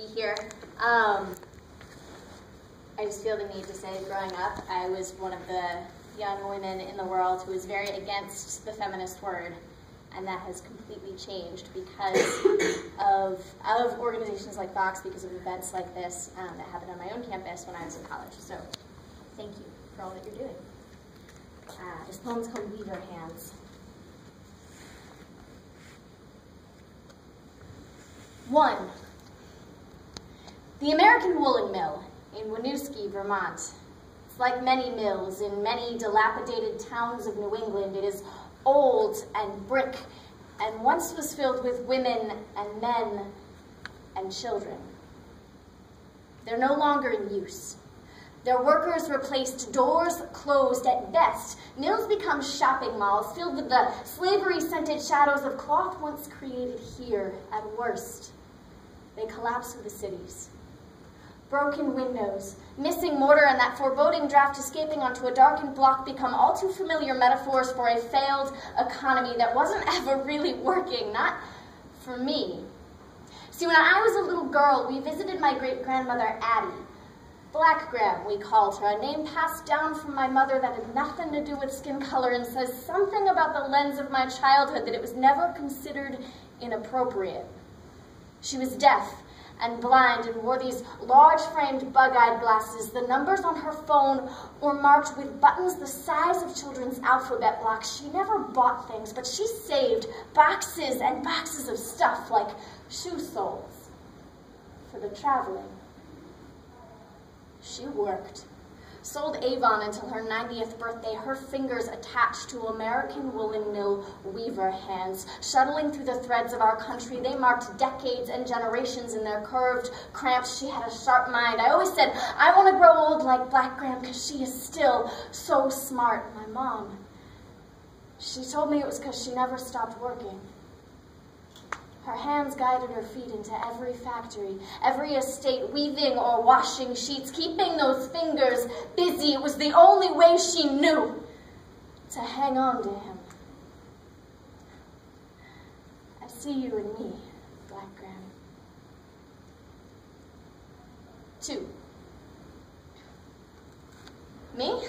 Here. I just feel the need to say, growing up, I was one of the young women in the world who was very against the feminist word, and that has completely changed because of organizations like Fox, because of events like this that happened on my own campus when I was in college. So, thank you for all that you're doing. This poem's called Weaver Hands. 1. The American Woolen Mill in Winooski, Vermont. It's like many mills in many dilapidated towns of New England. It is old and brick, and once was filled with women and men and children. They're no longer in use. Their workers replaced, doors closed at best. Mills become shopping malls filled with the slavery-scented shadows of cloth once created here. At worst, they collapse with the cities. Broken windows, missing mortar, and that foreboding draft escaping onto a darkened block become all too familiar metaphors for a failed economy that wasn't ever really working, not for me. See, when I was a little girl, we visited my great-grandmother, Addie. Black Gram, we called her, a name passed down from my mother that had nothing to do with skin color and says something about the lens of my childhood that it was never considered inappropriate. She was deaf and blind and wore these large-framed bug-eyed glasses. The numbers on her phone were marked with buttons the size of children's alphabet blocks. She never bought things, but she saved boxes and boxes of stuff like shoe soles for the traveling. She worked, sold Avon until her 90th birthday, her fingers attached to American Woolen Mill weaver hands. Shuttling through the threads of our country, they marked decades and generations in their curved cramps. She had a sharp mind. I always said, I want to grow old like Black Gram because she is still so smart. My mom, she told me it was because she never stopped working. Her hands guided her feet into every factory, every estate, weaving or washing sheets, keeping those fingers busy. It was the only way she knew to hang on to him. I see you in me, Black Gram. 2. Me?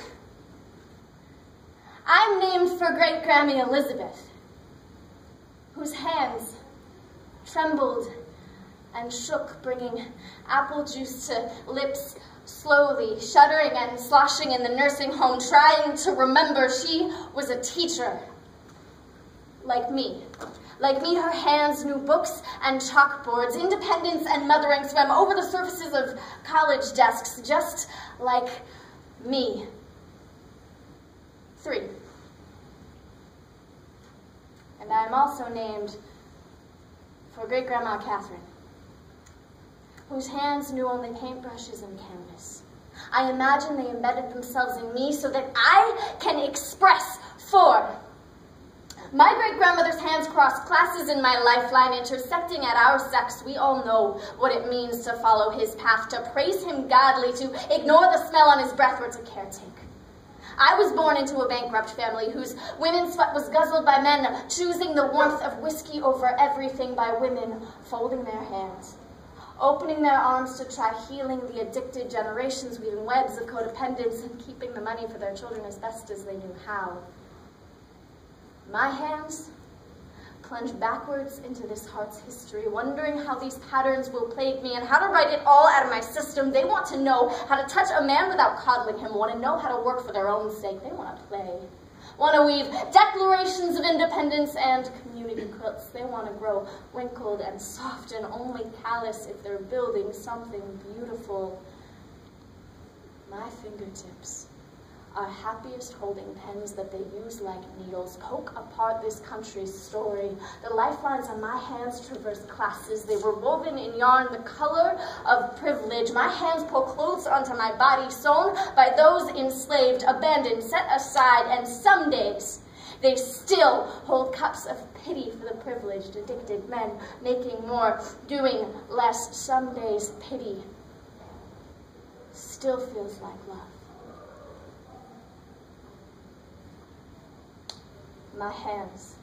I'm named for Great Grammy Elizabeth, whose hands trembled and shook, bringing apple juice to lips slowly, shuddering and sloshing in the nursing home, trying to remember she was a teacher. Like me, her hands knew books and chalkboards, independence and mothering swam over the surfaces of college desks, just like me. 3. And I am also named for Great-Grandma Catherine, whose hands knew only paintbrushes and canvas. I imagine they embedded themselves in me so that I can express. 4. My great-grandmother's hands crossed classes in my lifeline, intersecting at our sex. We all know what it means to follow his path, to praise him godly, to ignore the smell on his breath, or to caretake. I was born into a bankrupt family whose women's sweat was guzzled by men, choosing the warmth of whiskey over everything, by women folding their hands, opening their arms to try healing the addicted generations, weaving webs of codependence and keeping the money for their children as best as they knew how. My hands plunge backwards into this heart's history, wondering how these patterns will plague me and how to write it all out of my system. They want to know how to touch a man without coddling him, want to know how to work for their own sake. They want to play, want to weave declarations of independence and community quilts. They want to grow wrinkled and soft and only callous if they're building something beautiful. My fingertips are happiest holding pens that they use like needles, poke apart this country's story. The lifelines on my hands traverse classes. They were woven in yarn, the color of privilege. My hands pull clothes onto my body, sewn by those enslaved, abandoned, set aside, and some days they still hold cups of pity for the privileged, addicted men, making more, doing less. Some days pity still feels like love. My hands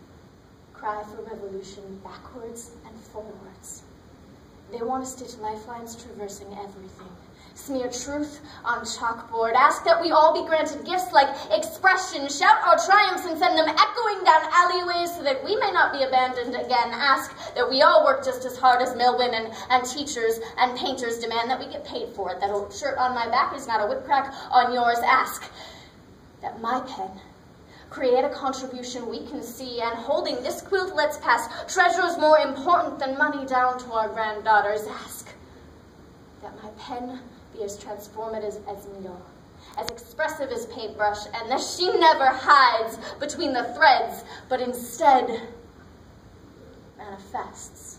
cry for revolution backwards and forwards. They want to stitch lifelines traversing everything. Smear truth on chalkboard. Ask that we all be granted gifts like expression. Shout our triumphs and send them echoing down alleyways so that we may not be abandoned again. Ask that we all work just as hard as millwomen and teachers and painters. Demand that we get paid for it. That old shirt on my back is not a whip crack on yours. Ask that my pen create a contribution we can see, and holding this quilt let's pass treasures more important than money down to our granddaughters. Ask that my pen be as transformative as needle, as expressive as paintbrush, and that she never hides between the threads, but instead manifests.